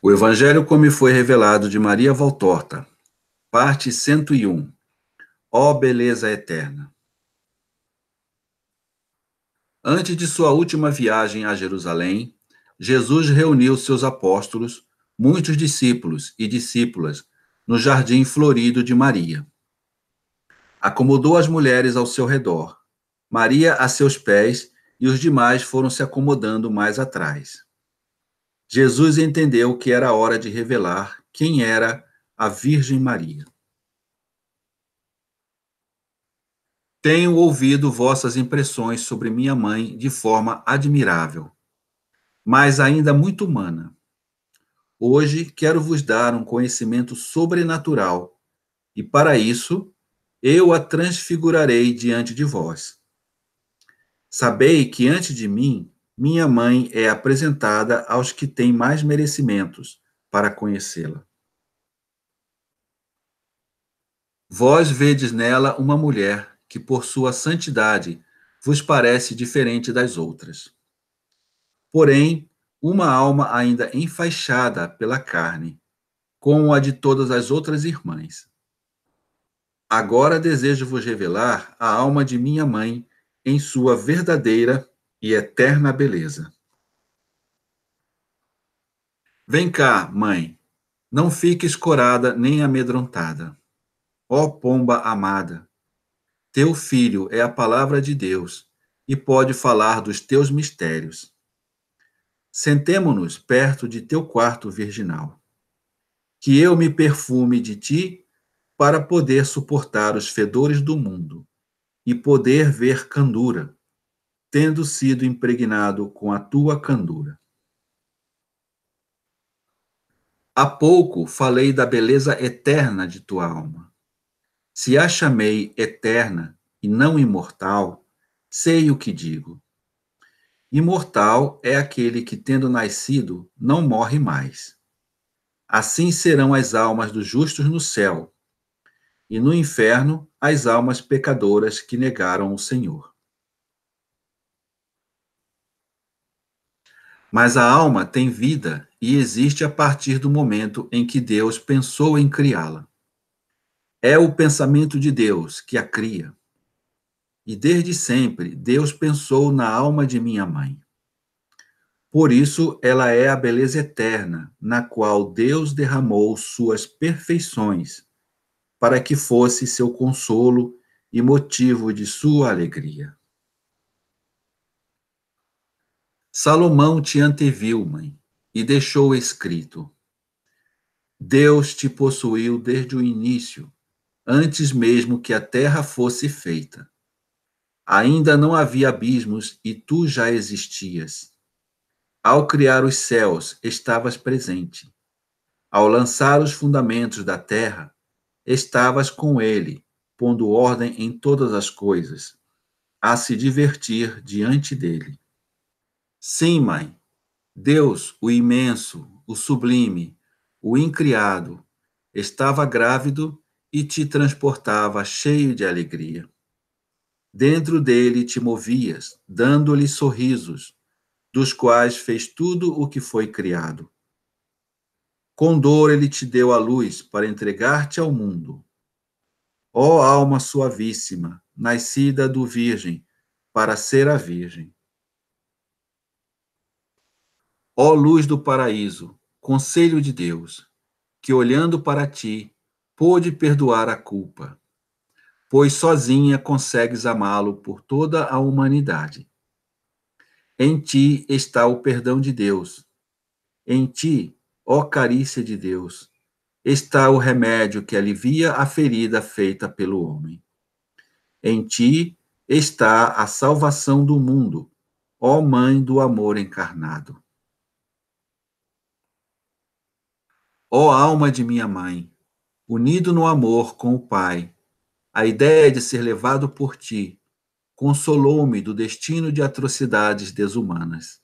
O Evangelho como me foi revelado de Maria Valtorta, parte 101. Ó beleza eterna! Antes de sua última viagem a Jerusalém, Jesus reuniu seus apóstolos, muitos discípulos e discípulas, no jardim florido de Maria. Acomodou as mulheres ao seu redor, Maria a seus pés, e os demais foram se acomodando mais atrás. Jesus entendeu que era hora de revelar quem era a Virgem Maria. Tenho ouvido vossas impressões sobre minha mãe de forma admirável, mas ainda muito humana. Hoje quero vos dar um conhecimento sobrenatural, e para isso eu a transfigurarei diante de vós. Sabei que antes de mim, minha mãe é apresentada aos que têm mais merecimentos para conhecê-la. Vós vedes nela uma mulher que, por sua santidade, vos parece diferente das outras. Porém, uma alma ainda enfaixada pela carne, como a de todas as outras irmãs. Agora desejo vos revelar a alma de minha mãe em sua verdadeira e eterna beleza. Vem cá, mãe, não fique escorada nem amedrontada. Ó pomba amada, teu filho é a palavra de Deus e pode falar dos teus mistérios. Sentemo-nos perto de teu quarto virginal. Que eu me perfume de ti para poder suportar os fedores do mundo e poder ver candura, tendo sido impregnado com a tua candura. Há pouco falei da beleza eterna de tua alma. Se a chamei eterna e não imortal, sei o que digo. Imortal é aquele que, tendo nascido, não morre mais. Assim serão as almas dos justos no céu, e no inferno as almas pecadoras que negaram o Senhor. Mas a alma tem vida e existe a partir do momento em que Deus pensou em criá-la. É o pensamento de Deus que a cria. E desde sempre Deus pensou na alma de minha mãe. Por isso ela é a beleza eterna, na qual Deus derramou suas perfeições, para que fosse seu consolo e motivo de sua alegria. Salomão te anteviu, mãe, e deixou escrito: Deus te possuiu desde o início, antes mesmo que a terra fosse feita. Ainda não havia abismos e tu já existias. Ao criar os céus, estavas presente. Ao lançar os fundamentos da terra, estavas com ele, pondo ordem em todas as coisas, a se divertir diante dele. Sim, mãe, Deus, o imenso, o sublime, o incriado, estava grávido e te transportava cheio de alegria. Dentro dele te movias, dando-lhe sorrisos, dos quais fez tudo o que foi criado. Com dor ele te deu a luz para entregar-te ao mundo. Ó alma suavíssima, nascida do Virgem, para ser a Virgem. Ó luz do paraíso, conselho de Deus, que olhando para ti, pôde perdoar a culpa, pois sozinha consegues amá-lo por toda a humanidade. Em ti está o perdão de Deus. Em ti, ó carícia de Deus, está o remédio que alivia a ferida feita pelo homem. Em ti está a salvação do mundo, ó Mãe do amor encarnado. Ó alma de minha mãe, unido no amor com o Pai, a ideia de ser levado por ti consolou-me do destino de atrocidades desumanas.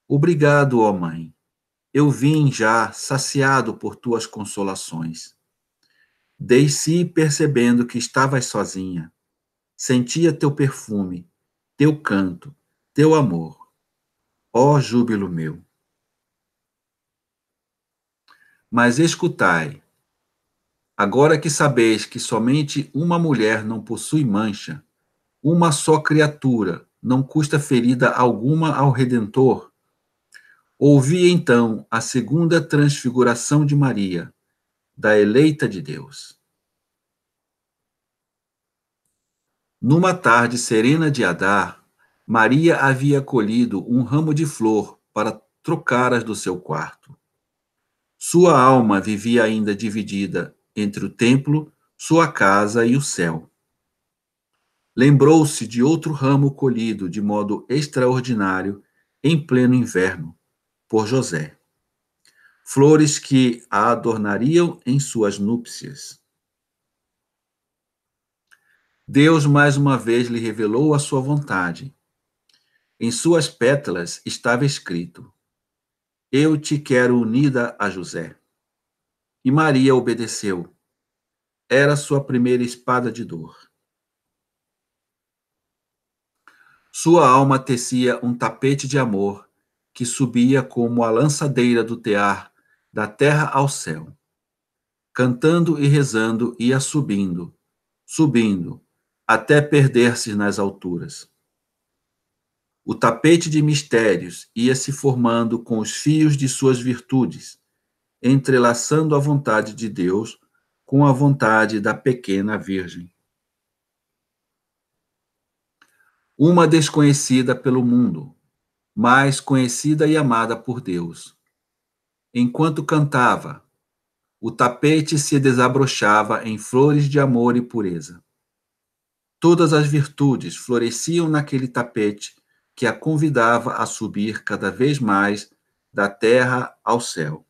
Obrigado, ó Mãe. Eu vim já saciado por tuas consolações. Desci percebendo que estavas sozinha. Sentia teu perfume, teu canto, teu amor. Ó júbilo meu! Mas escutai, agora que sabeis que somente uma mulher não possui mancha, uma só criatura não custa ferida alguma ao Redentor, ouvi então a segunda transfiguração de Maria, da eleita de Deus. Numa tarde serena de Adar, Maria havia colhido um ramo de flor para trocar-as do seu quarto. Sua alma vivia ainda dividida entre o templo, sua casa e o céu. Lembrou-se de outro ramo colhido de modo extraordinário em pleno inverno, por José. Flores que a adornariam em suas núpcias. Deus mais uma vez lhe revelou a sua vontade. Em suas pétalas estava escrito: Eu te quero unida a José. E Maria obedeceu. Era sua primeira espada de dor. Sua alma tecia um tapete de amor que subia como a lançadeira do tear da terra ao céu. Cantando e rezando ia subindo, subindo, até perder-se nas alturas. O tapete de mistérios ia se formando com os fios de suas virtudes, entrelaçando a vontade de Deus com a vontade da pequena Virgem. Uma desconhecida pelo mundo, mas conhecida e amada por Deus. Enquanto cantava, o tapete se desabrochava em flores de amor e pureza. Todas as virtudes floresciam naquele tapete que a convidava a subir cada vez mais da terra ao céu.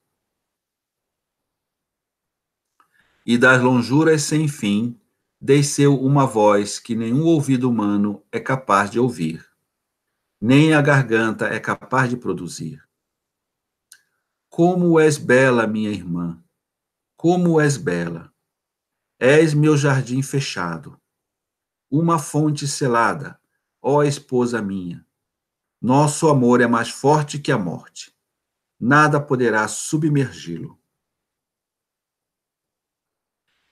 E das lonjuras sem fim desceu uma voz que nenhum ouvido humano é capaz de ouvir, nem a garganta é capaz de produzir. Como és bela, minha irmã! Como és bela! És meu jardim fechado, uma fonte selada, ó esposa minha. Nosso amor é mais forte que a morte. Nada poderá submergi-lo.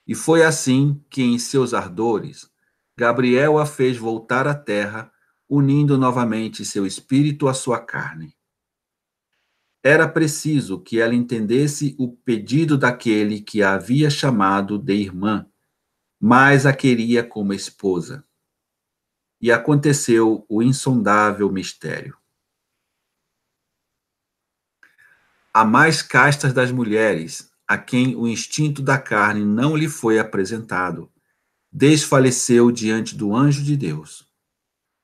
E foi assim que, em seus ardores, Gabriel a fez voltar à terra, unindo novamente seu espírito à sua carne. Era preciso que ela entendesse o pedido daquele que a havia chamado de irmã, mas a queria como esposa. E aconteceu o insondável mistério. A mais castas das mulheres, a quem o instinto da carne não lhe foi apresentado, desfaleceu diante do anjo de Deus,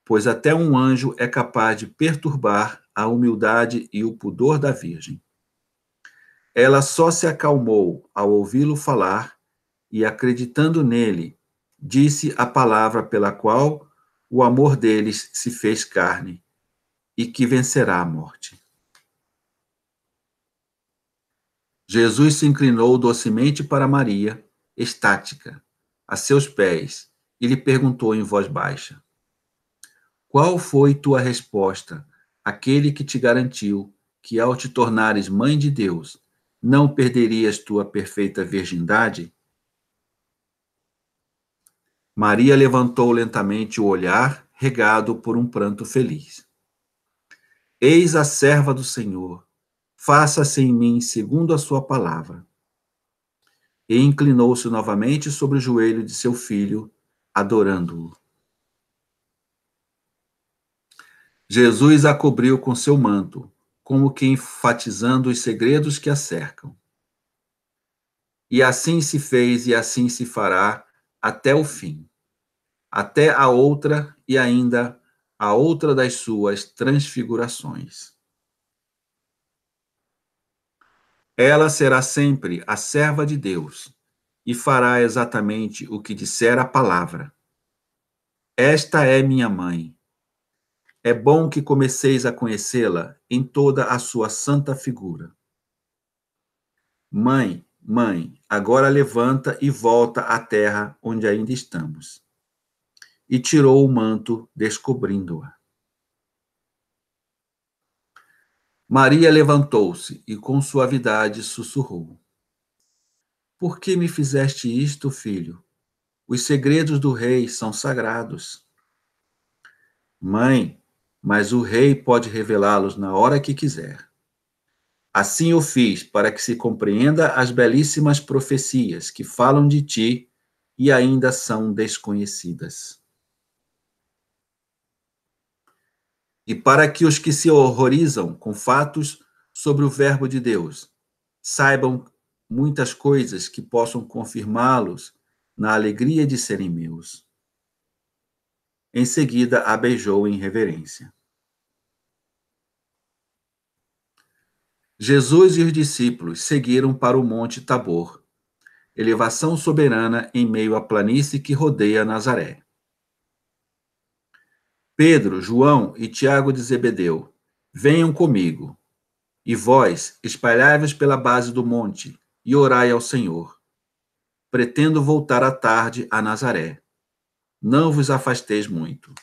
pois até um anjo é capaz de perturbar a humildade e o pudor da Virgem. Ela só se acalmou ao ouvi-lo falar e, acreditando nele, disse a palavra pela qual o amor deles se fez carne e que vencerá a morte. Jesus se inclinou docemente para Maria, estática, a seus pés, e lhe perguntou em voz baixa: Qual foi tua resposta àquele que te garantiu que, ao te tornares mãe de Deus, não perderias tua perfeita virgindade? Maria levantou lentamente o olhar, regado por um pranto feliz. Eis a serva do Senhor, faça-se em mim segundo a sua palavra. E inclinou-se novamente sobre o joelho de seu filho, adorando-o. Jesus a cobriu com seu manto, como que enfatizando os segredos que a cercam. E assim se fez e assim se fará até o fim, até a outra e ainda a outra das suas transfigurações. Ela será sempre a serva de Deus e fará exatamente o que disser a palavra. Esta é minha mãe. É bom que comeceis a conhecê-la em toda a sua santa figura. Mãe, mãe, agora levanta e volta à terra onde ainda estamos. E tirou o manto, descobrindo-a. Maria levantou-se e com suavidade sussurrou: Por que me fizeste isto, filho? Os segredos do rei são sagrados. Mãe, mas o rei pode revelá-los na hora que quiser. Assim eu fiz para que se compreenda as belíssimas profecias que falam de ti e ainda são desconhecidas. E para que os que se horrorizam com fatos sobre o Verbo de Deus saibam muitas coisas que possam confirmá-los na alegria de serem meus. Em seguida, a beijou em reverência. Jesus e os discípulos seguiram para o Monte Tabor, elevação soberana em meio à planície que rodeia Nazaré. Pedro, João e Tiago de Zebedeu, venham comigo. E vós, espalhai-vos pela base do monte e orai ao Senhor. Pretendo voltar à tarde a Nazaré. Não vos afasteis muito.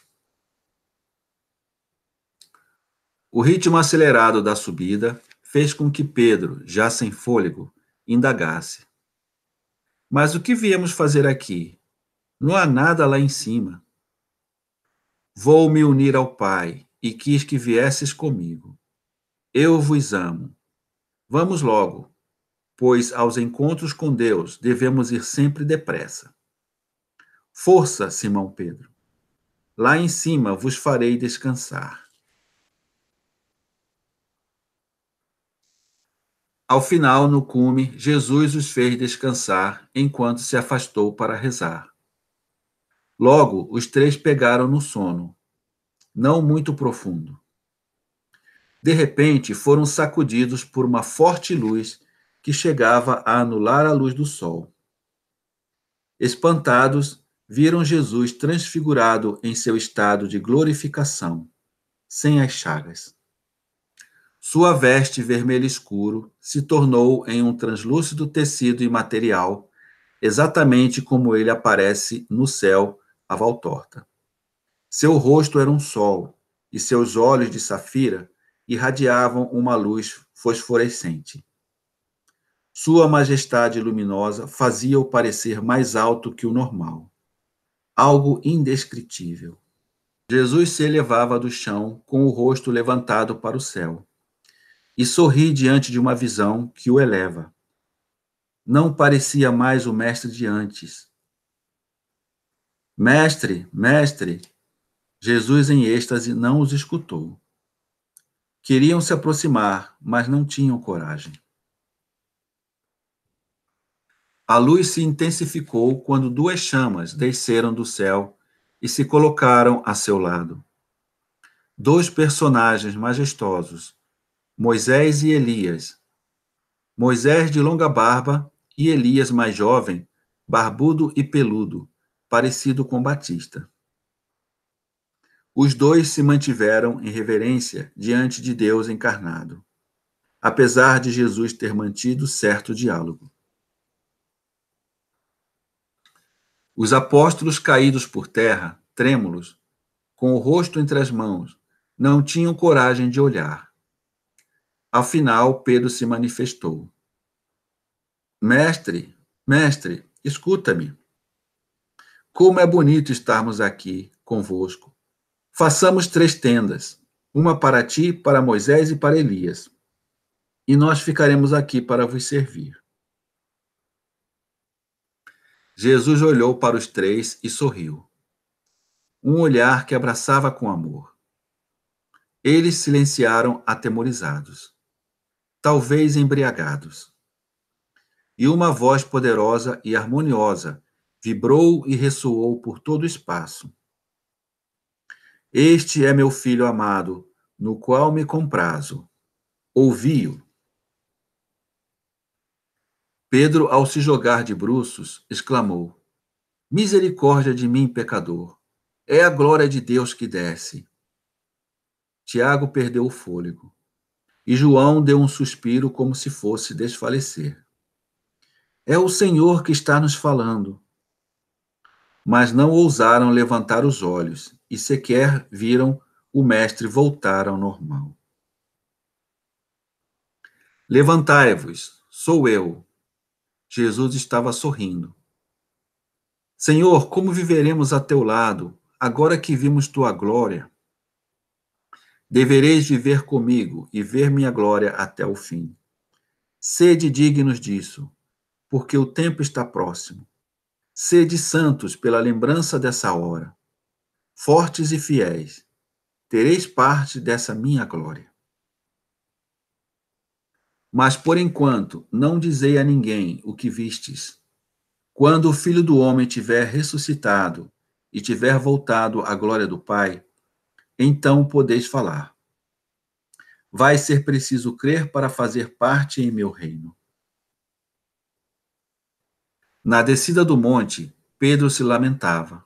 O ritmo acelerado da subida fez com que Pedro, já sem fôlego, indagasse: Mas o que viemos fazer aqui? Não há nada lá em cima. Vou me unir ao Pai e quis que viesses comigo. Eu vos amo. Vamos logo, pois aos encontros com Deus devemos ir sempre depressa. Força, Simão Pedro. Lá em cima vos farei descansar. Ao final, no cume, Jesus os fez descansar enquanto se afastou para rezar. Logo, os três pegaram no sono, não muito profundo. De repente, foram sacudidos por uma forte luz que chegava a anular a luz do sol. Espantados, viram Jesus transfigurado em seu estado de glorificação, sem as chagas. Sua veste vermelho escuro se tornou em um translúcido tecido imaterial, exatamente como ele aparece no céu à voltorta. Seu rosto era um sol, e seus olhos de safira irradiavam uma luz fosforescente. Sua majestade luminosa fazia-o parecer mais alto que o normal. Algo indescritível. Jesus se elevava do chão com o rosto levantado para o céu e sorri diante de uma visão que o eleva. Não parecia mais o mestre de antes. Mestre, mestre! Jesus, em êxtase, não os escutou. Queriam se aproximar, mas não tinham coragem. A luz se intensificou quando duas chamas desceram do céu e se colocaram a seu lado. Dois personagens majestosos, Moisés e Elias. Moisés de longa barba e Elias mais jovem, barbudo e peludo, parecido com Batista. Os dois se mantiveram em reverência diante de Deus encarnado, apesar de Jesus ter mantido certo diálogo. Os apóstolos caídos por terra, trêmulos, com o rosto entre as mãos, não tinham coragem de olhar. Afinal, Pedro se manifestou. Mestre, mestre, escuta-me. Como é bonito estarmos aqui convosco. Façamos 3 tendas, uma para ti, para Moisés e para Elias, e nós ficaremos aqui para vos servir. Jesus olhou para os 3 e sorriu. Um olhar que abraçava com amor. Eles silenciaram atemorizados, talvez embriagados. E uma voz poderosa e harmoniosa vibrou e ressoou por todo o espaço. Este é meu filho amado, no qual me comprazo. Ouvi-o. Pedro, ao se jogar de bruços, exclamou: Misericórdia de mim, pecador. É a glória de Deus que desce. Tiago perdeu o fôlego. E João deu um suspiro como se fosse desfalecer. É o Senhor que está nos falando. Mas não ousaram levantar os olhos e sequer viram o mestre voltar ao normal. Levantai-vos, sou eu. Jesus estava sorrindo. Senhor, como viveremos a teu lado, agora que vimos tua glória? Devereis viver comigo e ver minha glória até o fim. Sede dignos disso, porque o tempo está próximo. Sede santos pela lembrança dessa hora. Fortes e fiéis, tereis parte dessa minha glória. Mas por enquanto, não dizei a ninguém o que vistes. Quando o Filho do Homem tiver ressuscitado e tiver voltado à glória do Pai, então podeis falar. Vai ser preciso crer para fazer parte em meu reino. Na descida do monte, Pedro se lamentava.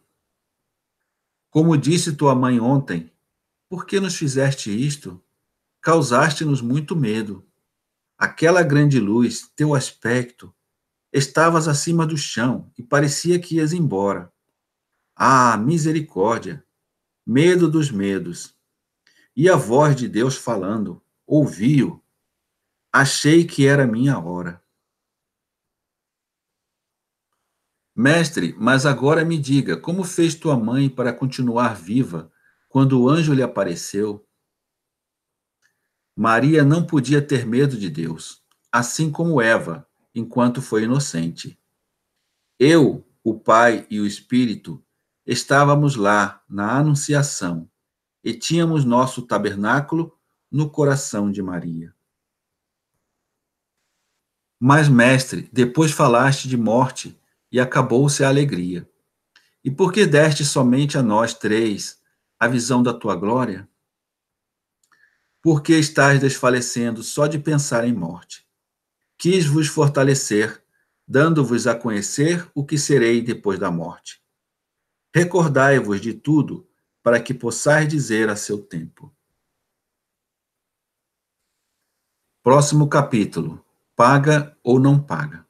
Como disse tua mãe ontem, por que nos fizeste isto? Causaste-nos muito medo. Aquela grande luz, teu aspecto, estavas acima do chão e parecia que ias embora. Ah, misericórdia! Medo dos medos. E a voz de Deus falando, ouvi-o. Achei que era minha hora. Mestre, mas agora me diga, como fez tua mãe para continuar viva quando o anjo lhe apareceu? Maria não podia ter medo de Deus, assim como Eva, enquanto foi inocente. Eu, o Pai e o Espírito, estávamos lá na Anunciação e tínhamos nosso tabernáculo no coração de Maria. Mas, mestre, depois falaste de morte e acabou-se a alegria. E por que deste somente a nós três a visão da tua glória? Por que estáis desfalecendo só de pensar em morte? Quis vos fortalecer, dando-vos a conhecer o que serei depois da morte. Recordai-vos de tudo, para que possais dizer a seu tempo. Próximo capítulo. Paga ou não paga?